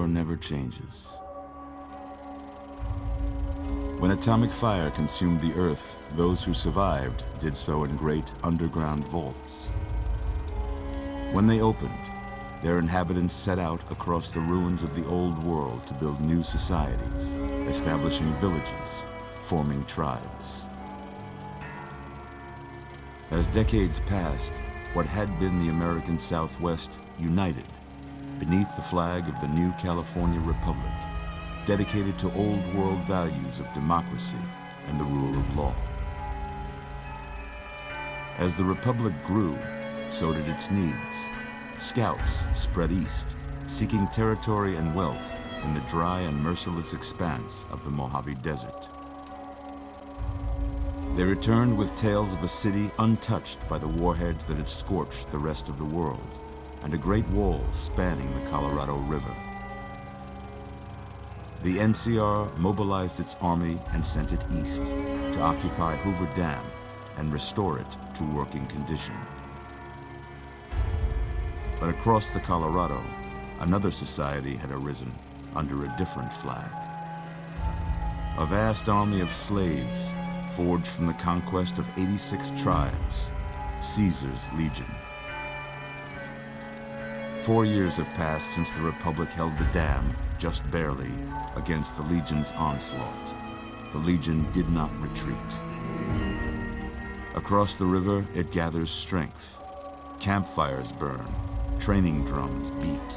war never changes. When atomic fire consumed the Earth, those who survived did so in great underground vaults. When they opened, their inhabitants set out across the ruins of the old world to build new societies, establishing villages, forming tribes. As decades passed, what had been the American Southwest united beneath the flag of the new California Republic, dedicated to old world values of democracy and the rule of law. As the Republic grew, so did its needs. Scouts spread east, seeking territory and wealth in the dry and merciless expanse of the Mojave Desert. They returned with tales of a city untouched by the warheads that had scorched the rest of the world, and a great wall spanning the Colorado River. The NCR mobilized its army and sent it east to occupy Hoover Dam and restore it to working condition. But across the Colorado, another society had arisen under a different flag. A vast army of slaves forged from the conquest of 86 tribes, Caesar's Legion. 4 years have passed since the Republic held the dam, just barely, against the Legion's onslaught. The Legion did not retreat. Across the river, it gathers strength. Campfires burn, training drums beat.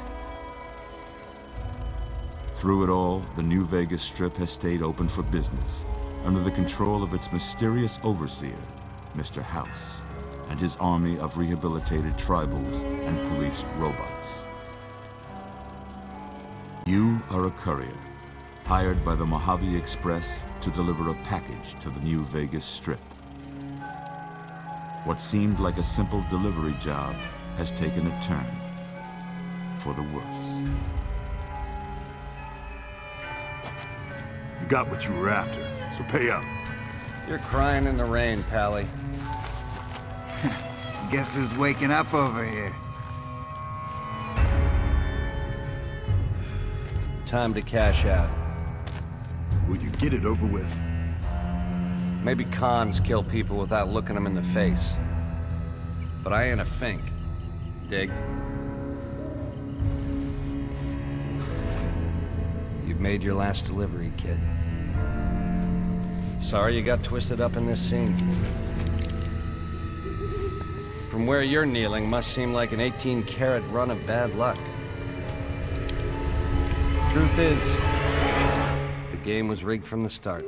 Through it all, the New Vegas Strip has stayed open for business, under the control of its mysterious overseer, Mr. House, and his army of rehabilitated tribals and police robots. You are a courier, hired by the Mojave Express to deliver a package to the New Vegas Strip. What seemed like a simple delivery job has taken a turn for the worse. You got what you were after, so pay up. You're crying in the rain, Pally. Guess who's waking up over here? Time to cash out. Will you get it over with? Maybe cons kill people without looking them in the face. But I ain't a fink. Dig? You've made your last delivery, kid. Sorry you got twisted up in this scene. From where you're kneeling must seem like an 18-carat run of bad luck. Truth is, the game was rigged from the start.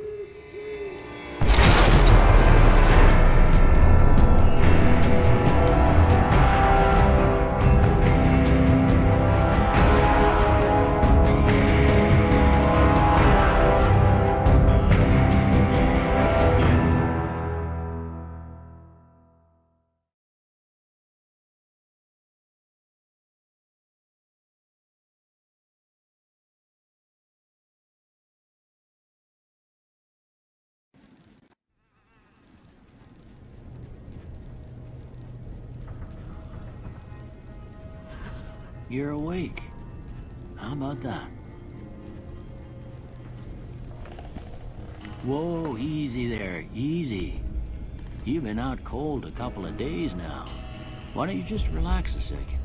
You're awake. How about that? Whoa, easy there, easy. You've been out cold a couple of days now. Why don't you just relax a second?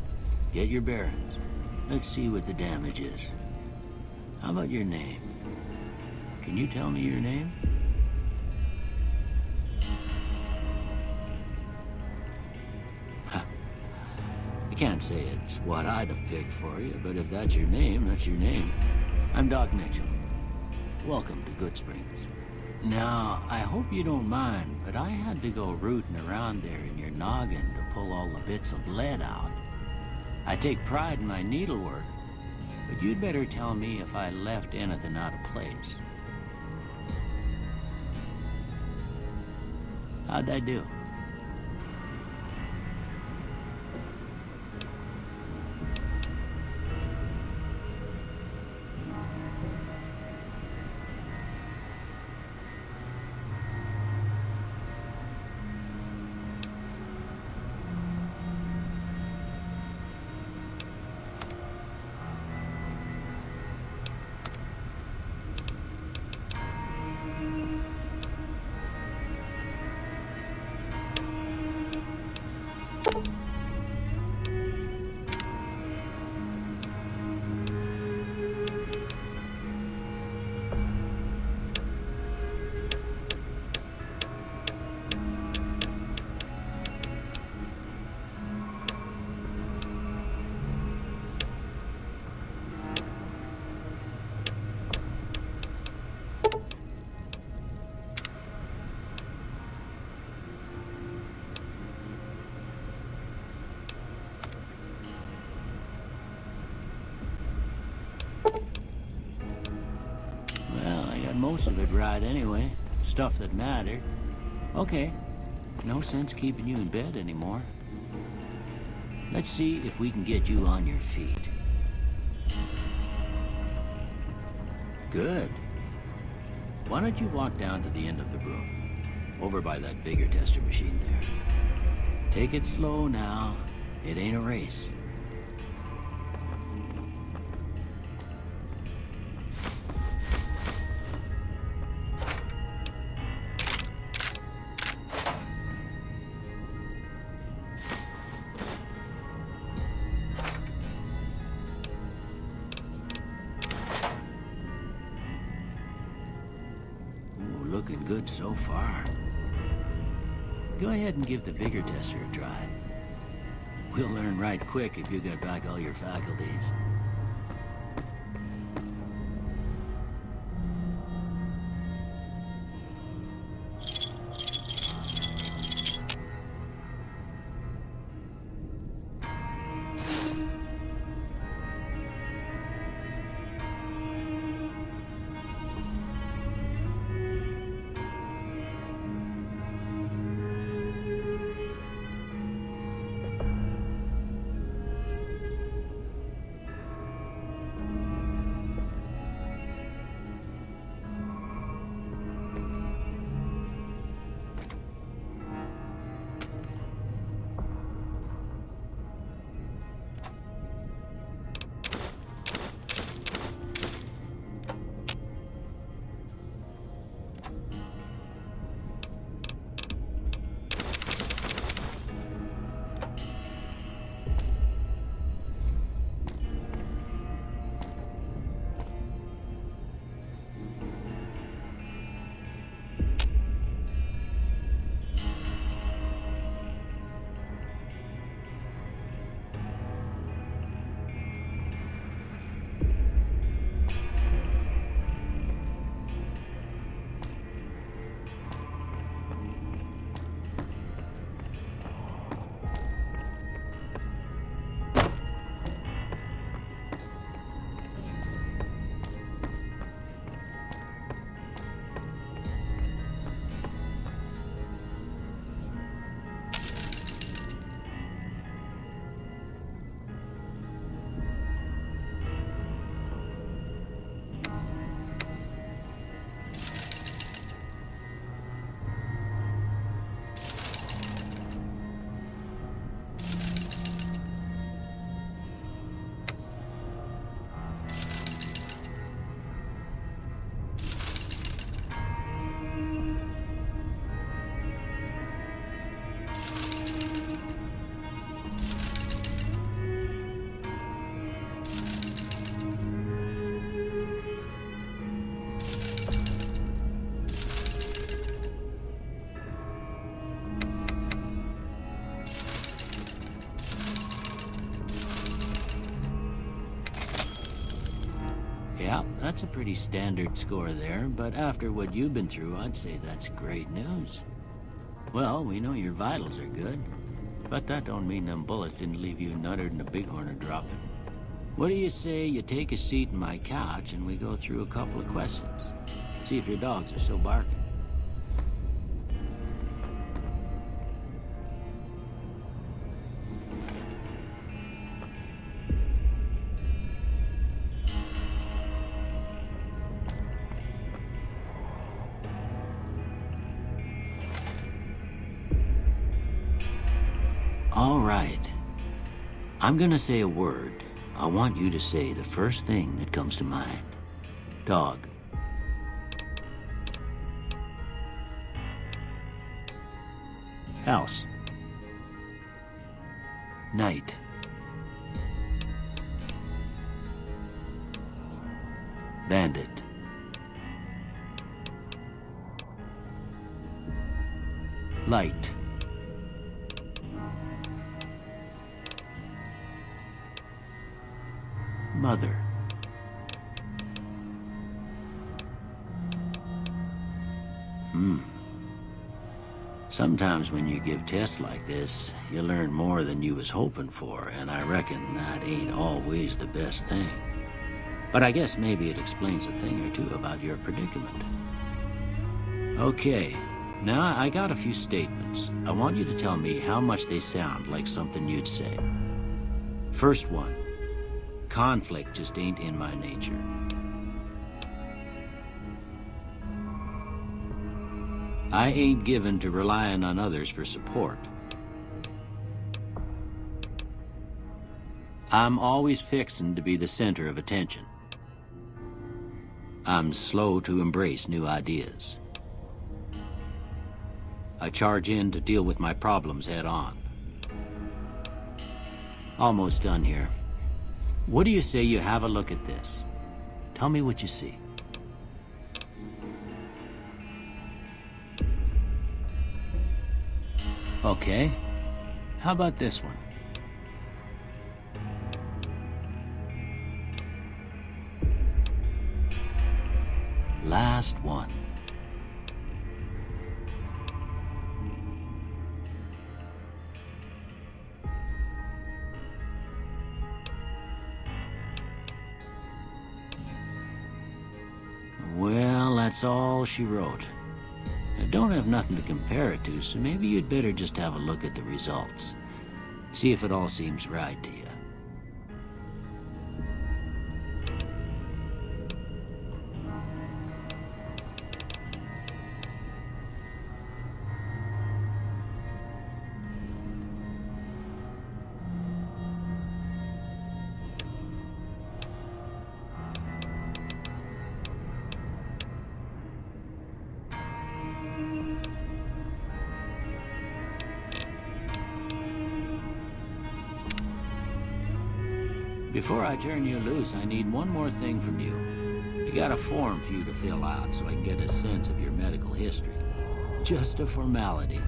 Get your bearings. Let's see what the damage is. How about your name? Can you tell me your name? Can't say it's what I'd have picked for you, but if that's your name, that's your name. I'm Doc Mitchell. Welcome to Goodsprings. Now, I hope you don't mind, but I had to go rooting around there in your noggin to pull all the bits of lead out. I take pride in my needlework, but you'd better tell me if I left anything out of place. How'd I do? most of it right anyway. Stuff that mattered. Okay, no sense keeping you in bed anymore. Let's see if we can get you on your feet. Good. Why don't you walk down to the end of the room? Over by that vigor tester machine there. Take it slow now. It ain't a race. Looking good so far. Go ahead and give the vigor tester a try. We'll learn right quick if you get back all your faculties. Yeah, that's a pretty standard score there, but after what you've been through, I'd say that's great news. Well, we know your vitals are good, but that don't mean them bullets didn't leave you nuttered and a bighorn dropping. What do you say you take a seat in my couch and we go through a couple of questions? See if your dogs are still barking. All right. I'm gonna say a word. I want you to say the first thing that comes to mind. Dog. House. Night. Bandit. Light. Mother. Sometimes when you give tests like this, you learn more than you was hoping for, and I reckon that ain't always the best thing. But I guess maybe it explains a thing or two about your predicament. Okay, now I got a few statements. I want you to tell me how much they sound like something you'd say. First one, conflict just ain't in my nature. I ain't given to relying on others for support. I'm always fixin' to be the center of attention. I'm slow to embrace new ideas. I charge in to deal with my problems head on. Almost done here. What do you say you have a look at this? Tell me what you see. Okay. How about this one? Last one. Well, that's all she wrote. I don't have nothing to compare it to, so maybe you'd better just have a look at the results. See if it all seems right to you. Before I turn you loose, I need one more thing from you. You got a form for you to fill out so I can get a sense of your medical history. Just a formality.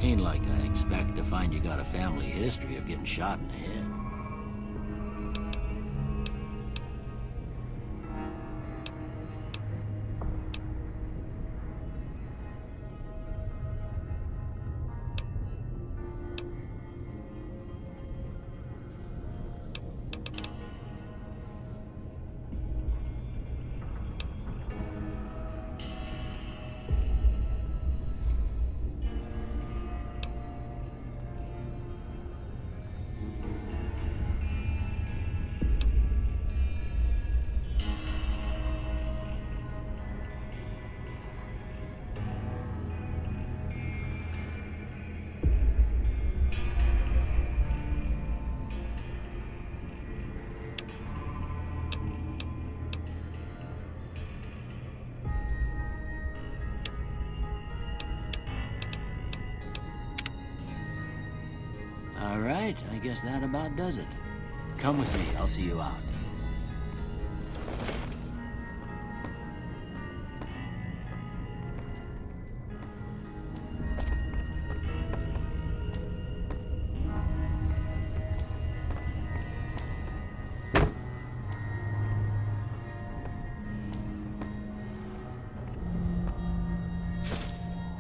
Ain't like I expect to find you got a family history of getting shot in the head. All right, I guess that about does it. Come with me, I'll see you out.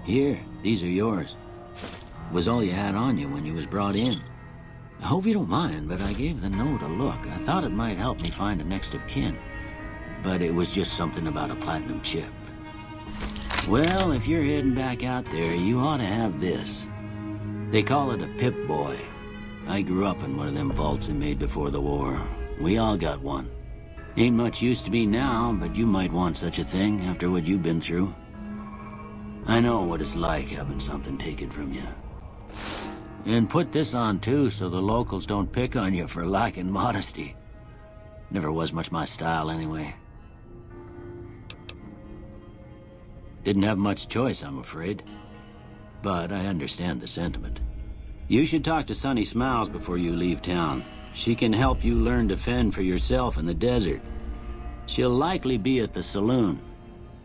Here, these are yours. Was all you had on you when you was brought in. I hope you don't mind, but I gave the note a look. I thought it might help me find a next of kin. But it was just something about a platinum chip. Well, if you're heading back out there, you ought to have this. They call it a Pip-Boy. I grew up in one of them vaults they made before the war. We all got one. Ain't much use to me now, but you might want such a thing after what you've been through. I know what it's like having something taken from you. And put this on too, so the locals don't pick on you for lacking modesty. Never was much my style anyway. Didn't have much choice, I'm afraid. But I understand the sentiment. You should talk to Sunny Smiles before you leave town. She can help you learn to fend for yourself in the desert. She'll likely be at the saloon.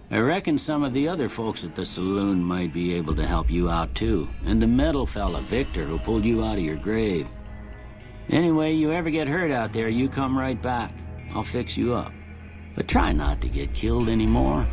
I reckon some of the other folks at the saloon might be able to help you out too. And the metal fella, Victor, who pulled you out of your grave. Anyway, you ever get hurt out there, you come right back. I'll fix you up. But try not to get killed anymore.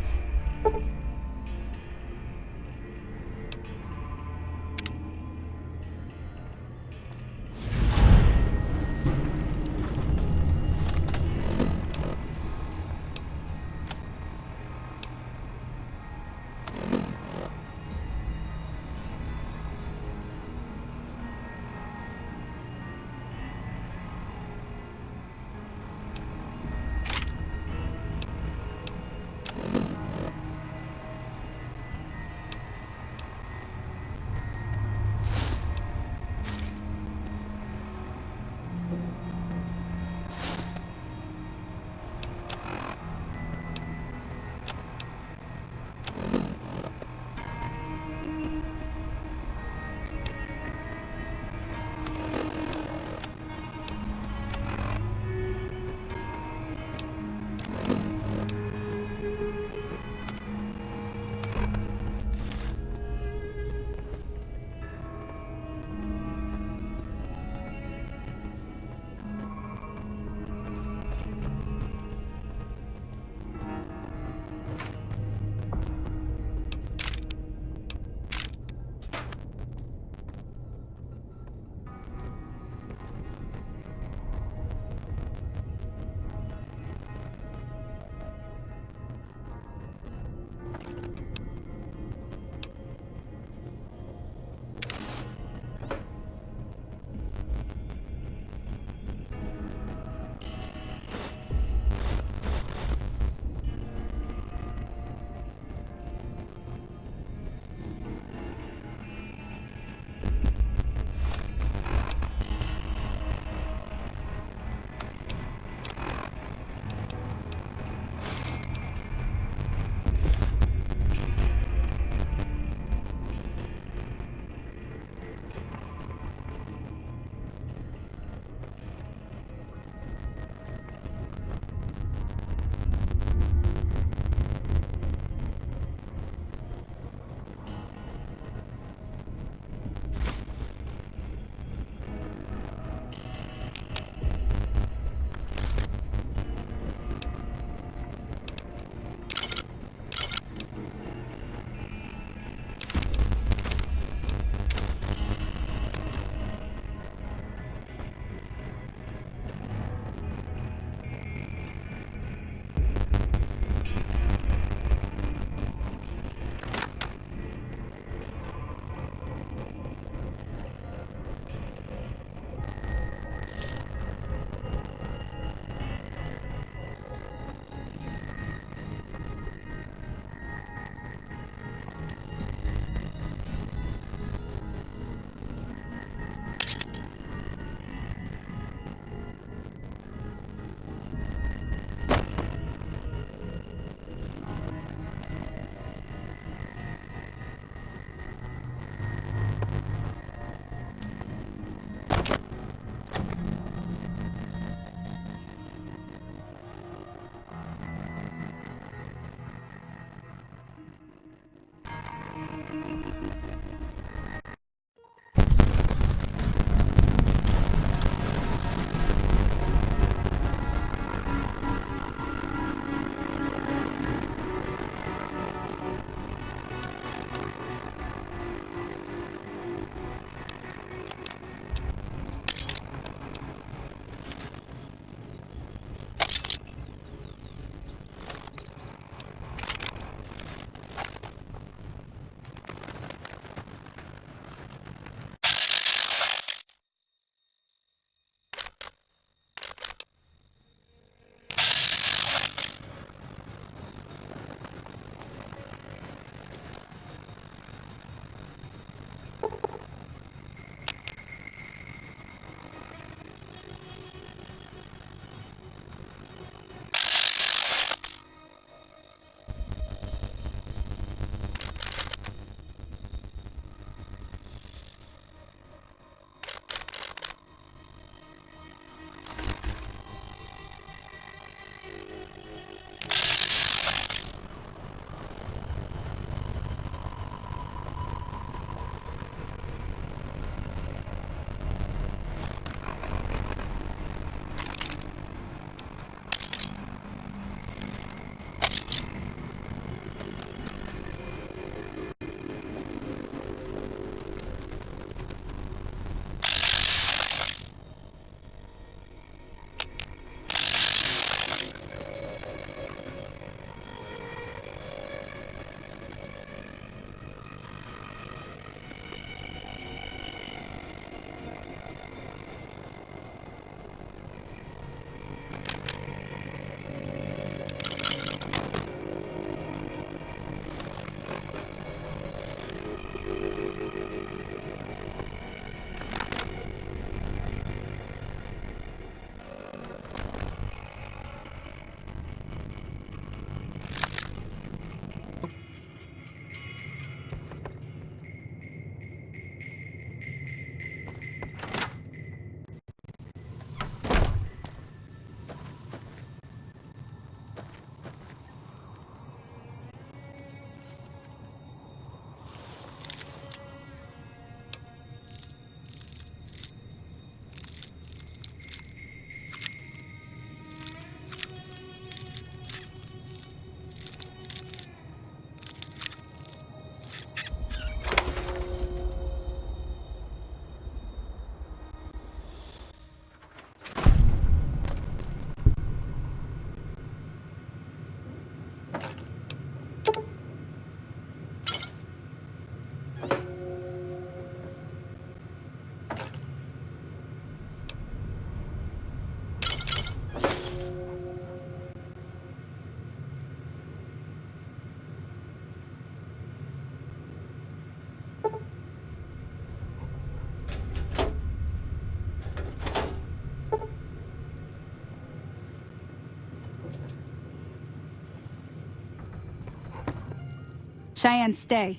Cheyenne, stay.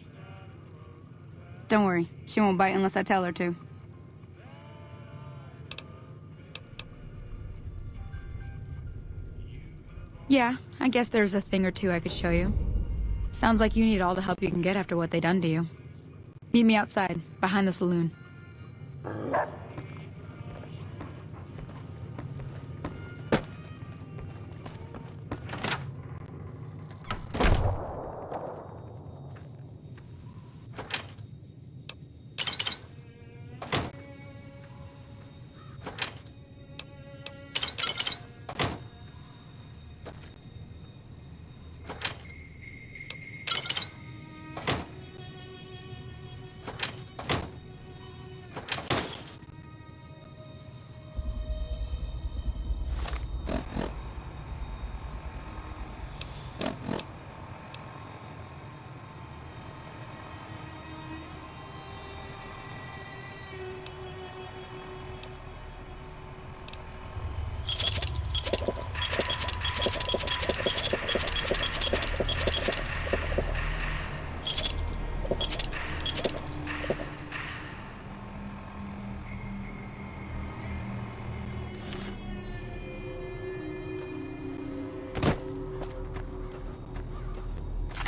Don't worry, she won't bite unless I tell her to. Yeah, I guess there's a thing or two I could show you. Sounds like you need all the help you can get after what they done to you. Meet me outside, behind the saloon.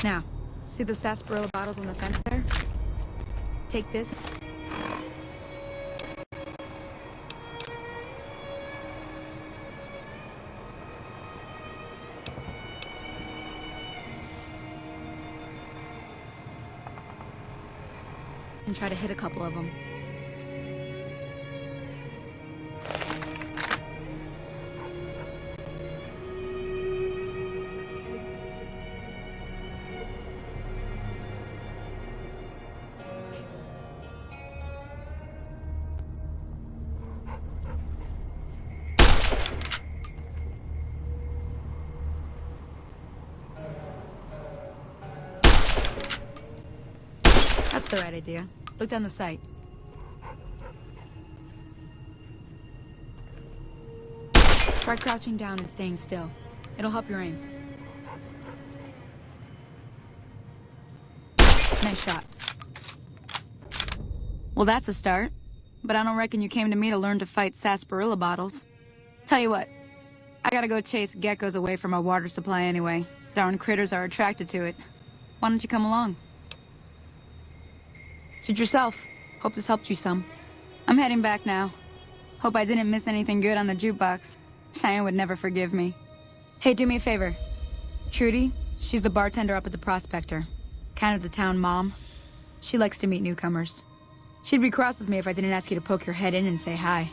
Now, see the sarsaparilla bottles on the fence there? Take this. And try to hit a couple of them. That's the right idea. Look down the sight. Try crouching down and staying still. It'll help your aim. Nice shot. Well, that's a start. But I don't reckon you came to me to learn to fight sarsaparilla bottles. Tell you what, I gotta go chase geckos away from our water supply anyway. Darn critters are attracted to it. Why don't you come along? Suit yourself. Hope this helped you some. I'm heading back now. Hope I didn't miss anything good on the jukebox. Cheyenne would never forgive me. Hey, do me a favor. Trudy, she's the bartender up at the Prospector. Kind of the town mom. She likes to meet newcomers. She'd be cross with me if I didn't ask you to poke your head in and say hi.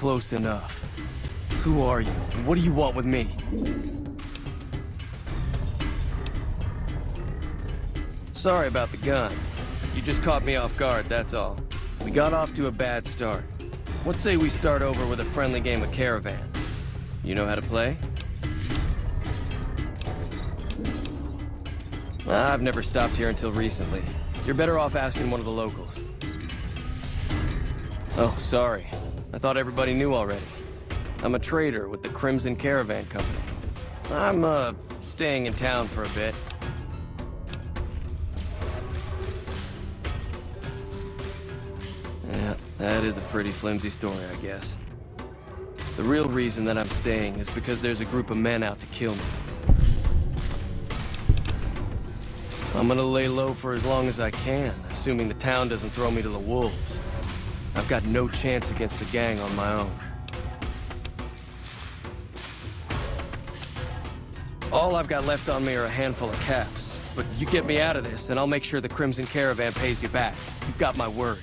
close enough. Who are you? And what do you want with me? Sorry about the gun. You just caught me off guard, that's all. We got off to a bad start. What say we start over with a friendly game of Caravan? You know how to play? I've never stopped here until recently. You're better off asking one of the locals. Oh, sorry. I thought everybody knew already. I'm a trader with the Crimson Caravan Company. I'm, staying in town for a bit. Yeah, that is a pretty flimsy story, I guess. The real reason that I'm staying is because there's a group of men out to kill me. I'm gonna lay low for as long as I can, assuming the town doesn't throw me to the wolves. I've got no chance against the gang on my own. All I've got left on me are a handful of caps, but you get me out of this, and I'll make sure the Crimson Caravan pays you back. You've got my word.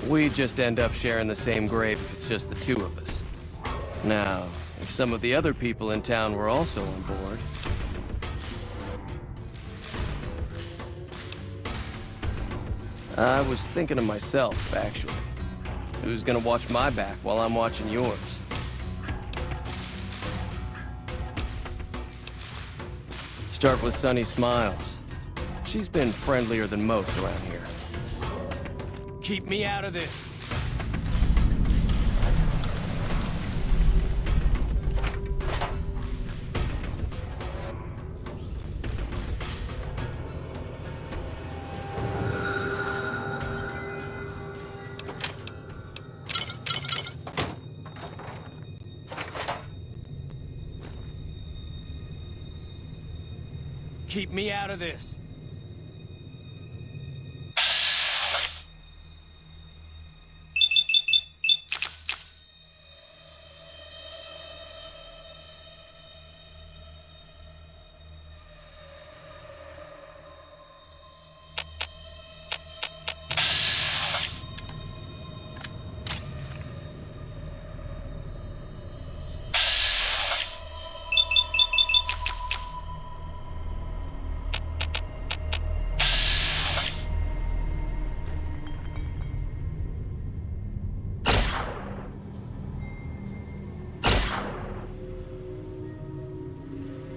We just end up sharing the same grave if it's just the two of us. Now, if some of the other people in town were also on board... I was thinking of myself, actually. Who's gonna watch my back while I'm watching yours? Start with Sunny Smiles. She's been friendlier than most around here. Keep me out of this! Keep me out of this!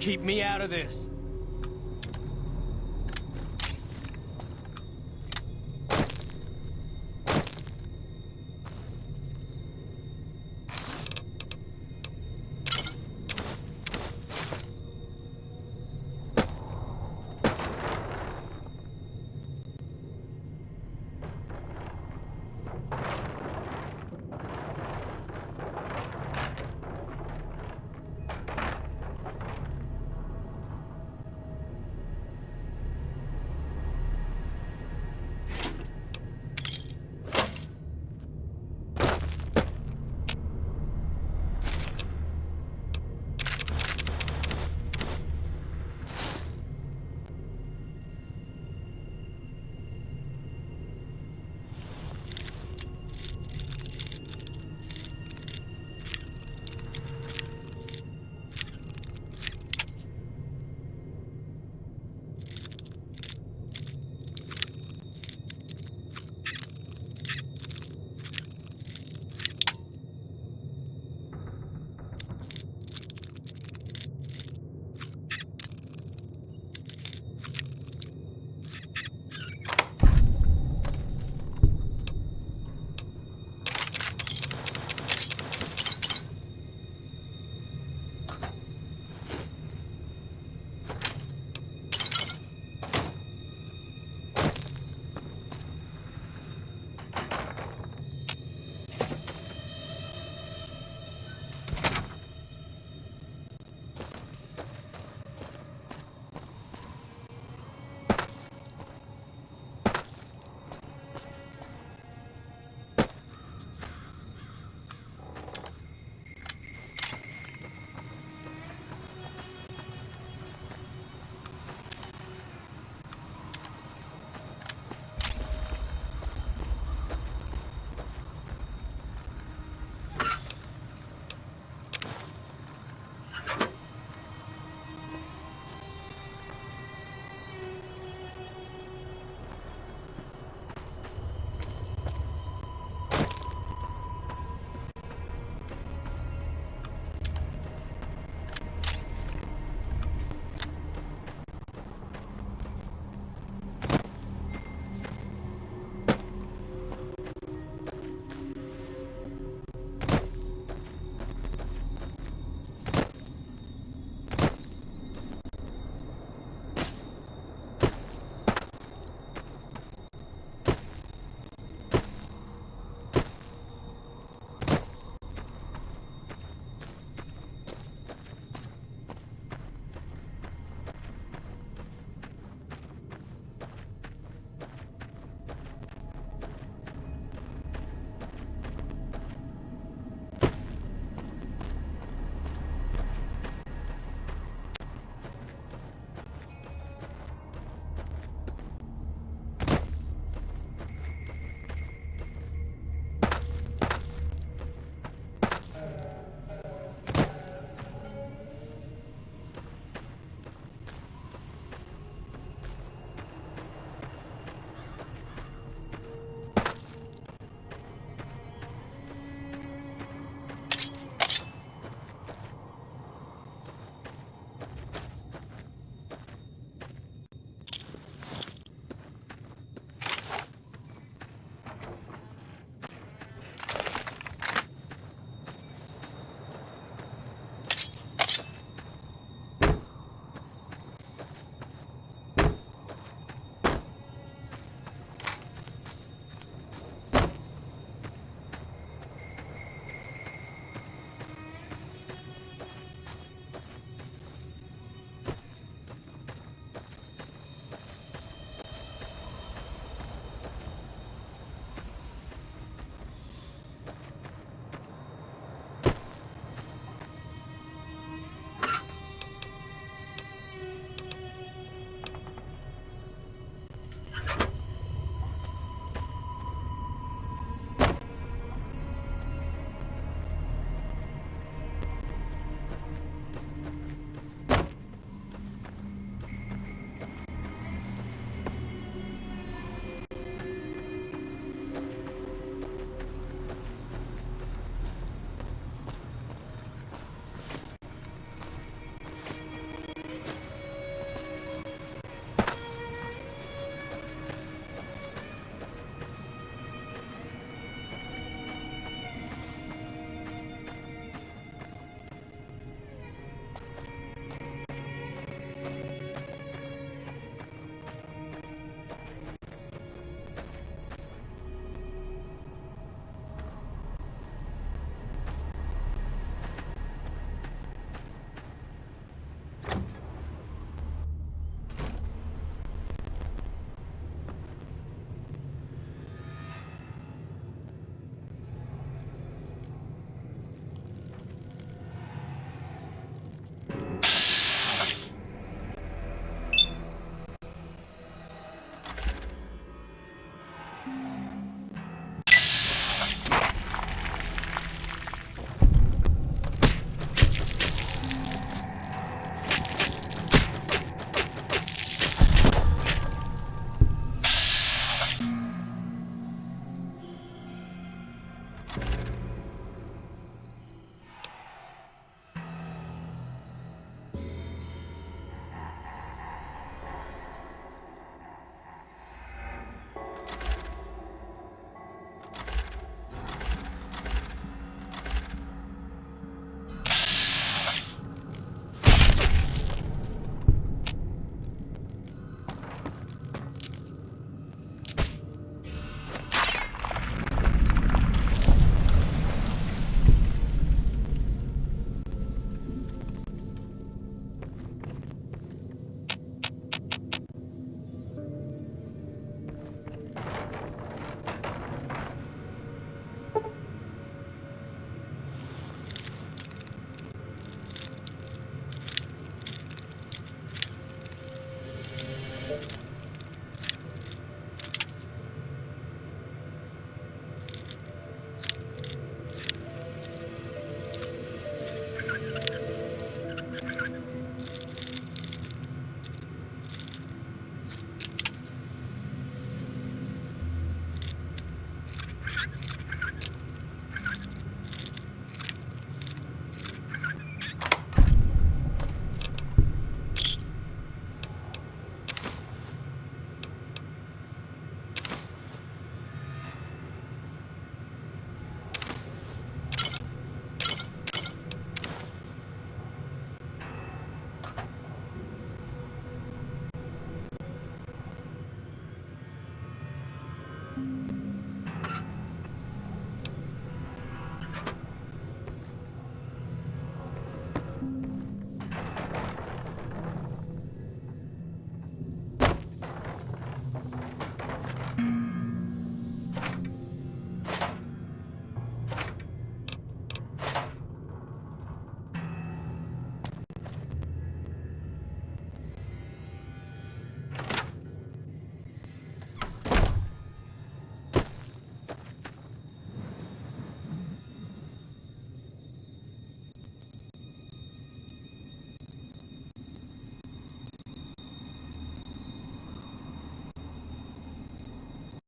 Keep me out of this.